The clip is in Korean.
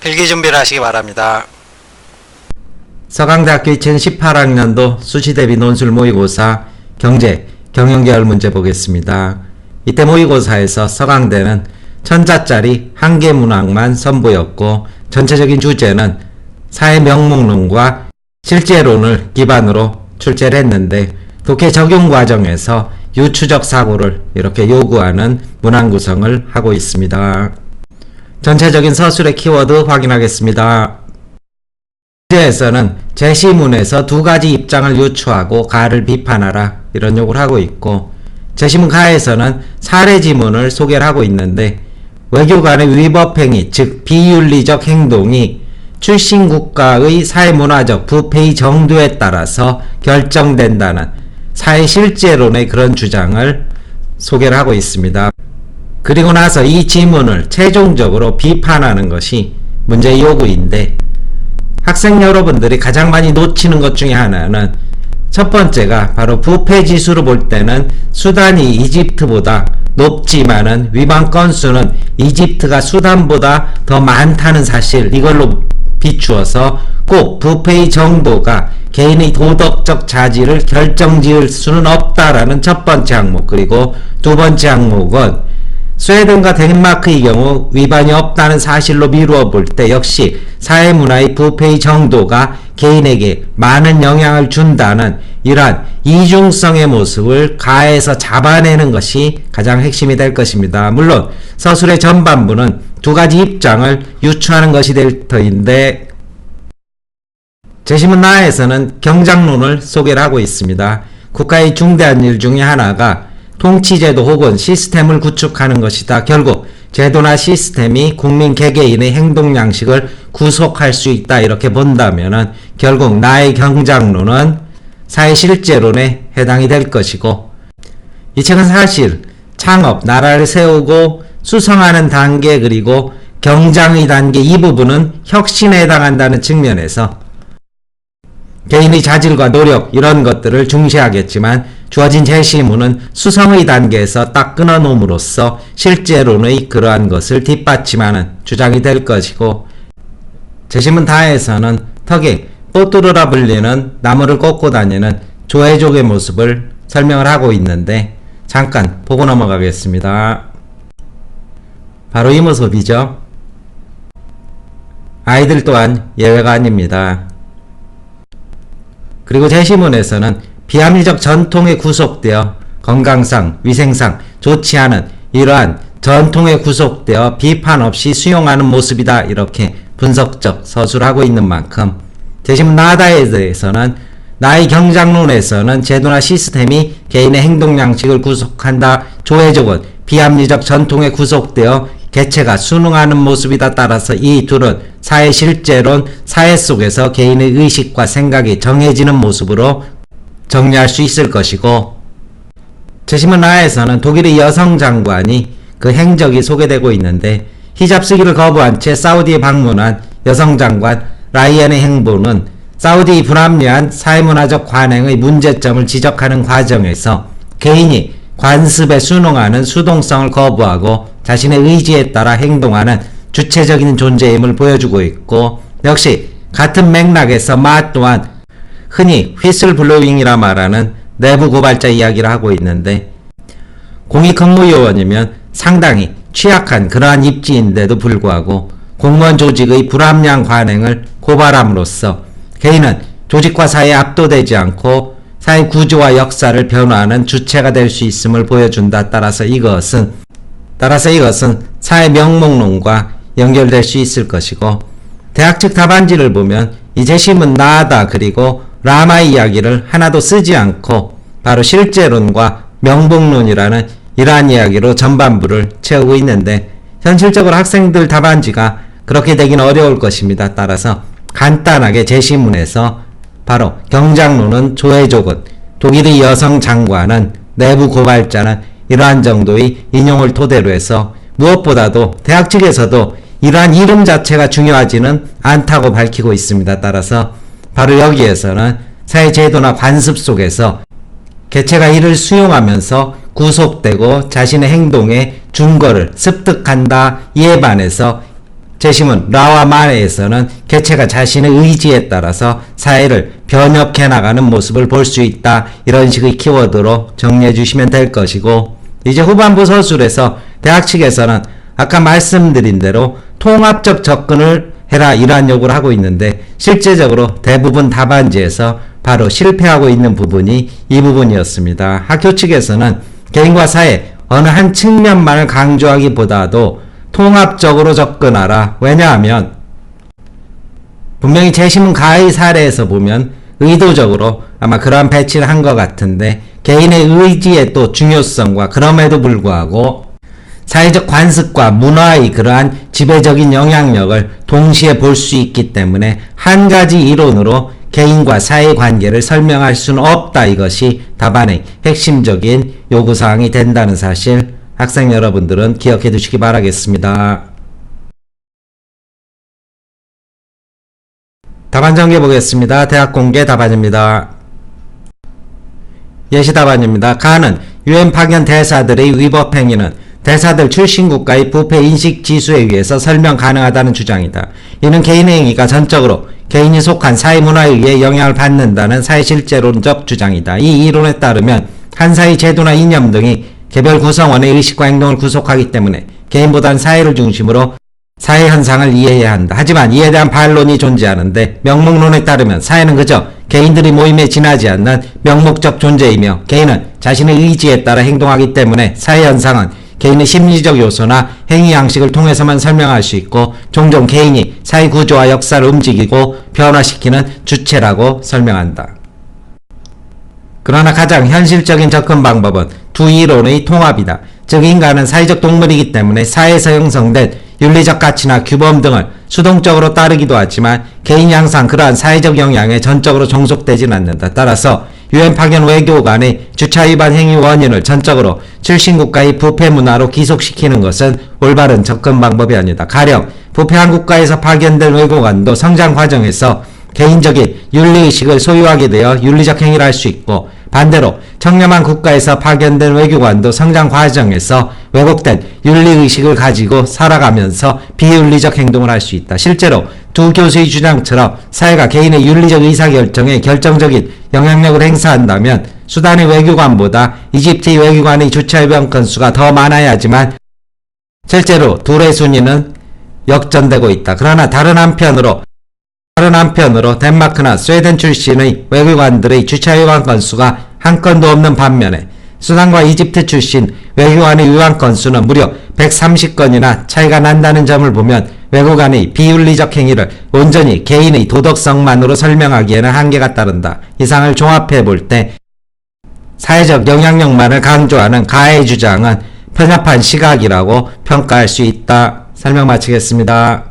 필기 준비를 하시기 바랍니다. 서강대학교 2018학년도 수시대비 논술 모의고사 경제, 경영계열 문제 보겠습니다. 이때 모의고사에서 서강대는 천자짜리 한 개 문항만 선보였고 전체적인 주제는 사회 명목론과 실제론을 기반으로 출제를 했는데 독해 적용 과정에서 유추적 사고를 이렇게 요구하는 문항 구성을 하고 있습니다. 전체적인 서술의 키워드 확인하겠습니다. 문제에서는 제시문에서 두 가지 입장을 유추하고 가를 비판하라 이런 요구를 하고 있고, 제시문 가에서는 사례 지문을 소개를 하고 있는데 외교관의 위법행위 즉 비윤리적 행동이 출신 국가의 사회문화적 부패의 정도에 따라서 결정된다는 사회 실제론의 그런 주장을 소개를 하고 있습니다. 그리고 나서 이 지문을 최종적으로 비판하는 것이 문제의 요구인데, 학생 여러분들이 가장 많이 놓치는 것 중에 하나는 첫 번째가 바로 부패 지수로 볼 때는 수단이 이집트보다 높지만은 위반 건수는 이집트가 수단보다 더 많다는 사실, 이걸로 비추어서 꼭 부패의 정도가 개인의 도덕적 자질을 결정지을 수는 없다라는 첫 번째 항목, 그리고 두 번째 항목은 스웨덴과 덴마크의 경우 위반이 없다는 사실로 미루어 볼 때 역시 사회문화의 부패의 정도가 개인에게 많은 영향을 준다는 이러한 이중성의 모습을 가에서 잡아내는 것이 가장 핵심이 될 것입니다. 물론 서술의 전반부는 두 가지 입장을 유추하는 것이 될 터인데, 제시문 나에서는 경장론을 소개를 하고 있습니다. 국가의 중대한 일 중에 하나가 통치제도 혹은 시스템을 구축하는 것이다. 결국 제도나 시스템이 국민 개개인의 행동 양식을 구속할 수 있다 이렇게 본다면은 결국 나의 경장론은 사회 실제론에 해당이 될 것이고, 이 책은 사실 창업, 나라를 세우고 수성하는 단계 그리고 경장의 단계 이 부분은 혁신에 해당한다는 측면에서 개인의 자질과 노력 이런 것들을 중시하겠지만 주어진 제시문은 수성의 단계에서 딱 끊어놓음으로써 실제론의 그러한 것을 뒷받침하는 주장이 될 것이고, 제시문 다에서는 턱에 뽀뚜루라 불리는 나무를 꽂고 다니는 조회족의 모습을 설명을 하고 있는데 잠깐 보고 넘어가겠습니다. 바로 이 모습이죠. 아이들 또한 예외가 아닙니다. 그리고 제시문에서는 비합리적 전통에 구속되어 건강상, 위생상 좋지 않은 이러한 전통에 구속되어 비판 없이 수용하는 모습이다 이렇게 분석적 서술하고 있는 만큼, 제시문 나다에 대해서는 나의 경장론에서는 제도나 시스템이 개인의 행동 양식을 구속한다. 조회적은 비합리적 전통에 구속되어 개체가 순응하는 모습이다. 따라서 이 둘은 사회 실제론, 사회 속에서 개인의 의식과 생각이 정해지는 모습으로 정리할 수 있을 것이고, 제시문 나에서는 독일의 여성 장관이 그 행적이 소개되고 있는데 히잡 쓰기를 거부한 채 사우디에 방문한 여성 장관 라이언의 행보는 사우디의 불합리한 사회문화적 관행의 문제점을 지적하는 과정에서 개인이 관습에 순응하는 수동성을 거부하고 자신의 의지에 따라 행동하는 주체적인 존재임을 보여주고 있고, 역시 같은 맥락에서 마 또한 흔히 휘슬블로잉이라 말하는 내부 고발자 이야기를 하고 있는데, 공익근무요원이면 상당히 취약한 그러한 입지인데도 불구하고 공무원 조직의 불합리한 관행을 고발함으로써 개인은 조직과 사회에 압도되지 않고 사회 구조와 역사를 변화하는 주체가 될 수 있음을 보여준다. 따라서 이것은 사회 명목론과 연결될 수 있을 것이고, 대학 측 답안지를 보면 이 제시문 나다 그리고 라마의 이야기를 하나도 쓰지 않고 바로 실제론과 명목론이라는 이러한 이야기로 전반부를 채우고 있는데, 현실적으로 학생들 답안지가 그렇게 되긴 어려울 것입니다. 따라서 간단하게 제시문에서 바로 경장론은 조회족은, 독일의 여성 장관은, 내부 고발자는 이러한 정도의 인용을 토대로 해서 무엇보다도 대학 측에서도 이러한 이름 자체가 중요하지는 않다고 밝히고 있습니다. 따라서 바로 여기에서는 사회제도나 관습 속에서 개체가 이를 수용하면서 구속되고 자신의 행동에 준거를 습득한다. 이에 반해서 제시문 라와 마레에서는 개체가 자신의 의지에 따라서 사회를 변혁해 나가는 모습을 볼 수 있다. 이런 식의 키워드로 정리해 주시면 될 것이고, 이제 후반부 서술에서 대학 측에서는 아까 말씀드린 대로 통합적 접근을 해라 이러한 요구를 하고 있는데, 실제적으로 대부분 답안지에서 바로 실패하고 있는 부분이 이 부분이었습니다. 학교 측에서는 개인과 사회 어느 한 측면만을 강조하기보다도 통합적으로 접근하라. 왜냐하면 분명히 제시문 가의 사례에서 보면 의도적으로 아마 그러한 배치를 한 것 같은데, 개인의 의지의 또 중요성과 그럼에도 불구하고 사회적 관습과 문화의 그러한 지배적인 영향력을 동시에 볼 수 있기 때문에 한 가지 이론으로 개인과 사회 관계를 설명할 수는 없다. 이것이 답안의 핵심적인 요구사항이 된다는 사실, 학생 여러분들은 기억해 두시기 바라겠습니다. 답안 정리해 보겠습니다. 대학 공개 답안입니다. 예시 답안입니다. 가는 유엔 파견 대사들의 위법 행위는 대사들 출신 국가의 부패 인식 지수에 의해서 설명 가능하다는 주장이다. 이는 개인의 행위가 전적으로 개인이 속한 사회 문화에 의해 영향을 받는다는 사회실제론적 주장이다. 이 이론에 따르면 한 사회 제도나 이념 등이 개별 구성원의 의식과 행동을 구속하기 때문에 개인보다는 사회를 중심으로 사회 현상을 이해해야 한다. 하지만 이에 대한 반론이 존재하는데, 명목론에 따르면 사회는 그저 개인들이 모임에 지나지 않는 명목적 존재이며 개인은 자신의 의지에 따라 행동하기 때문에 사회 현상은 개인의 심리적 요소나 행위 양식을 통해서만 설명할 수 있고, 종종 개인이 사회 구조와 역사를 움직이고 변화시키는 주체라고 설명한다. 그러나 가장 현실적인 접근 방법은 두 이론의 통합이다. 즉 인간은 사회적 동물이기 때문에 사회에서 형성된 윤리적 가치나 규범 등을 수동적으로 따르기도 하지만 개인이 항상 그러한 사회적 영향에 전적으로 종속되지는 않는다. 따라서 유엔 파견 외교관의 주차 위반 행위 원인을 전적으로 출신 국가의 부패 문화로 기속시키는 것은 올바른 접근 방법이 아니다. 가령 부패한 국가에서 파견된 외교관도 성장 과정에서 개인적인 윤리의식을 소유하게 되어 윤리적 행위를 할 수 있고, 반대로 청렴한 국가에서 파견된 외교관도 성장 과정에서 왜곡된 윤리의식을 가지고 살아가면서 비윤리적 행동을 할 수 있다. 실제로 두 교수의 주장처럼 사회가 개인의 윤리적 의사결정에 결정적인 영향력을 행사한다면 수단의 외교관보다 이집트의 외교관의 주차 위반 건수가 더 많아야 하지만 실제로 둘의 순위는 역전되고 있다. 그러나 다른 한편으로 덴마크나 스웨덴 출신의 외교관들의 주차 위반 건수가 한 건도 없는 반면에 수단과 이집트 출신 외교관의 위반 건수는 무려 130건이나 차이가 난다는 점을 보면 외교관의 비윤리적 행위를 온전히 개인의 도덕성만으로 설명하기에는 한계가 따른다. 이상을 종합해 볼 때 사회적 영향력만을 강조하는 가의 주장은 편협한 시각이라고 평가할 수 있다. 설명 마치겠습니다.